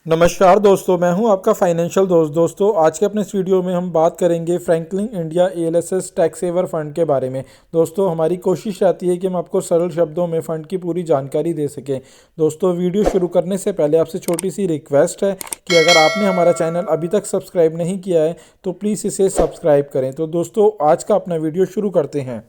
नमस्कार दोस्तों, मैं हूं आपका फाइनेंशियल दोस्तों आज के अपने इस वीडियो में हम बात करेंगे Franklin India ELSS tax saver fund के बारे में। दोस्तों, हमारी कोशिश रहती है कि हम आपको सरल शब्दों में फ़ंड की पूरी जानकारी दे सकें। दोस्तों, वीडियो शुरू करने से पहले आपसे छोटी सी रिक्वेस्ट है कि अगर आपने हमारा चैनल अभी तक सब्सक्राइब नहीं किया है तो प्लीज़ इसे सब्सक्राइब करें। तो दोस्तों, आज का अपना वीडियो शुरू करते हैं।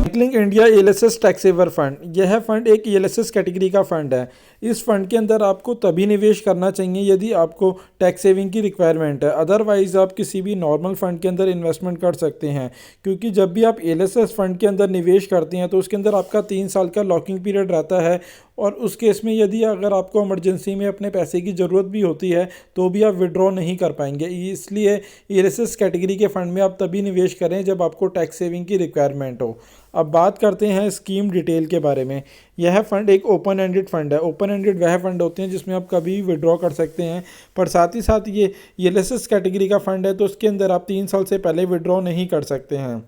Franklin India ELSS tax saver fund, यह फंड एक एएलएसएस कैटेगरी का फंड है। इस फंड के अंदर आपको तभी निवेश करना चाहिए यदि आपको टैक्स सेविंग की रिक्वायरमेंट है। अदरवाइज आप किसी भी नॉर्मल फंड के अंदर इन्वेस्टमेंट कर सकते हैं, क्योंकि जब भी आप एएलएसएस फंड के अंदर निवेश करते हैं तो उसके अंदर आपका 3 साल का लॉकिंग पीरियड रहता है। और उस केस में यदि अगर आपको इमरजेंसी में अपने पैसे की ज़रूरत भी होती है तो भी आप विड्रॉ नहीं कर पाएंगे। इसलिए एएलएसएस कैटेगरी के फ़ंड में आप तभी निवेश करें जब आपको टैक्स सेविंग की रिक्वायरमेंट हो। अब बात करते हैं स्कीम डिटेल के बारे में। यह फ़ंड एक ओपन एंडेड फ़ंड है। ओपन एंडेड वह फ़ंड होते हैं जिसमें आप कभी भी विड्रॉ कर सकते हैं, पर साथ ही साथ ये एएलएसएस कैटेगरी का फ़ंड है तो उसके अंदर आप 3 साल से पहले विड्रॉ नहीं कर सकते हैं।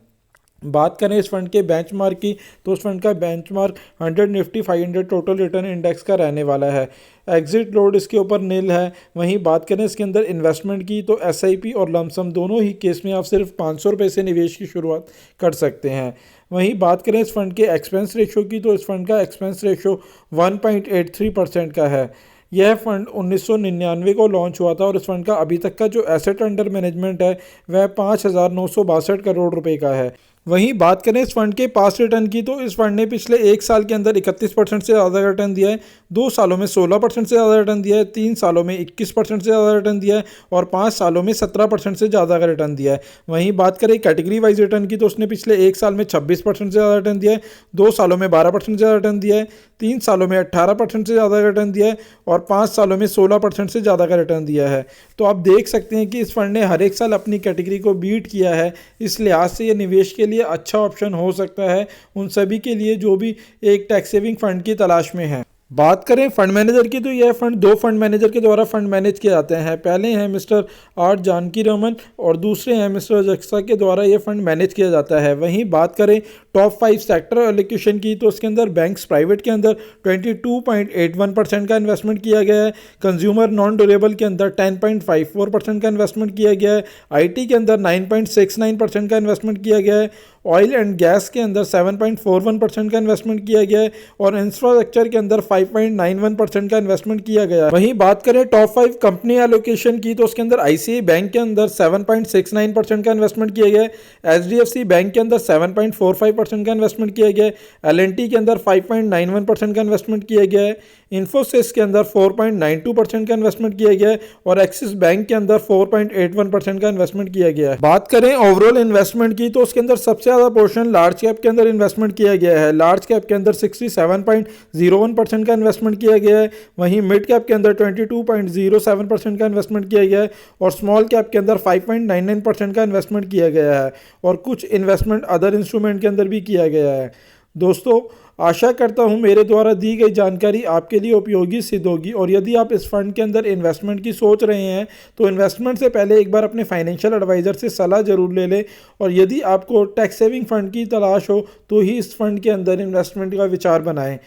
बात करें इस फंड के बेंचमार्क की, तो उस फंड का benchmark 100 Nifty 500 total return index का रहने वाला है। एग्जिट लोड इसके ऊपर नील है। वहीं बात करें इसके अंदर इन्वेस्टमेंट की, तो एसआईपी और लमसम दोनों ही केस में आप सिर्फ 500 रुपये से निवेश की शुरुआत कर सकते हैं। वहीं बात करें इस फंड के एक्सपेंस रेशो की, तो इस फंड का एक्सपेंस रेशो 1.83% का है। यह फंड 1999 को लॉन्च हुआ था और इस फंड का अभी तक का जो एसेट अंडर मैनेजमेंट है वह 5,962 करोड़ रुपए का है। वहीं बात करें इस फंड के पास रिटर्न की, तो इस फंड ने पिछले 1 साल के अंदर 31% से ज़्यादा रिटर्न दिया है, 2 सालों में 16% से ज़्यादा रिटर्न दिया है, 3 सालों में 21% से ज़्यादा रिटर्न दिया है और 5 सालों में 17% से ज़्यादा का रिटर्न दिया है। वहीं बात करें कैटेगरी वाइज रिटर्न की, तो उसने पिछले 1 साल में 26% से ज़्यादा रिटर्न दिया है, 2 सालों में 12% से ज़्यादा रिटर्न दिया है, 3 सालों में 18% से ज़्यादा का रिटर्न दिया है और 5 सालों में 16% से ज़्यादा का रिटर्न दिया है। तो आप देख सकते हैं कि इस फंड ने हर एक साल अपनी कैटेगरी को बीट किया है। इस लिहाज से ये निवेश के लिए अच्छा ऑप्शन हो सकता है उन सभी के लिए जो भी एक टैक्स सेविंग फंड की तलाश में है। बात करें फंड मैनेजर की, तो यह फंड 2 फंड मैनेजर के द्वारा फंड मैनेज किए जाते हैं। पहले हैं मिस्टर आर जानकी रमन और दूसरे हैं मिस्टर जक्सा के द्वारा यह फंड मैनेज किया जाता है। वहीं बात करें टॉप 5 सेक्टर एलोकेशन की, तो उसके अंदर बैंक्स प्राइवेट के अंदर 22.81% का इन्वेस्टमेंट किया गया है, कंज्यूमर नॉन ड्यूरेबल के अंदर 10.54% का इन्वेस्टमेंट किया गया है, आईटी के अंदर 9.69% का इन्वेस्टमेंट किया गया है, ऑयल एंड गैस के अंदर 7.41% का इन्वेस्टमेंट किया गया है और इंफ्रास्ट्रक्चर के अंदर 5.91% का इन्वेस्टमेंट किया गया है। वहीं बात करें टॉप 5 कंपनी एलोकेशन की, तो उसके अंदर आईसीआई बैंक के अंदर 7.69% का इन्वेस्टमेंट किया गया है, एचडीएफसी बैंक के अंदर 7.45% का इन्वेस्टमेंट किया गया है, एलएनटी के अंदर 5.91% का इन्वेस्टमेंट किया गया है, इन्फोसिस के अंदर 4.92% का इन्वेस्टमेंट किया गया है और एक्सिस बैंक के अंदर 4.81% का इन्वेस्टमेंट किया गया है। बात करें ओवरऑल इन्वेस्टमेंट की, तो उसके अंदर सबसे ज़्यादा पोर्शन लार्ज कैप के अंदर इन्वेस्टमेंट किया गया है। लार्ज कैप के अंदर 67.01% का इन्वेस्टमेंट किया गया है। वहीं मिड कैप के अंदर 22.07% का इन्वेस्टमेंट किया गया है और स्मॉल कैप के अंदर 5.99% का इन्वेस्टमेंट किया गया है और कुछ इन्वेस्टमेंट अदर इंस्ट्रूमेंट के अंदर भी किया गया है। दोस्तों, आशा करता हूं मेरे द्वारा दी गई जानकारी आपके लिए उपयोगी सिद्ध होगी और यदि आप इस फंड के अंदर इन्वेस्टमेंट की सोच रहे हैं तो इन्वेस्टमेंट से पहले एक बार अपने फाइनेंशियल एडवाइज़र से सलाह ज़रूर ले लें और यदि आपको टैक्स सेविंग फ़ंड की तलाश हो तो ही इस फंड के अंदर इन्वेस्टमेंट का विचार बनाएं।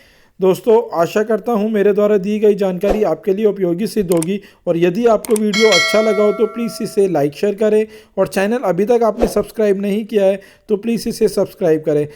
दोस्तों, आशा करता हूं मेरे द्वारा दी गई जानकारी आपके लिए उपयोगी सिद्ध होगी और यदि आपको वीडियो अच्छा लगा हो तो प्लीज़ इसे लाइक शेयर करें और चैनल अभी तक आपने सब्सक्राइब नहीं किया है तो प्लीज़ इसे सब्सक्राइब करें।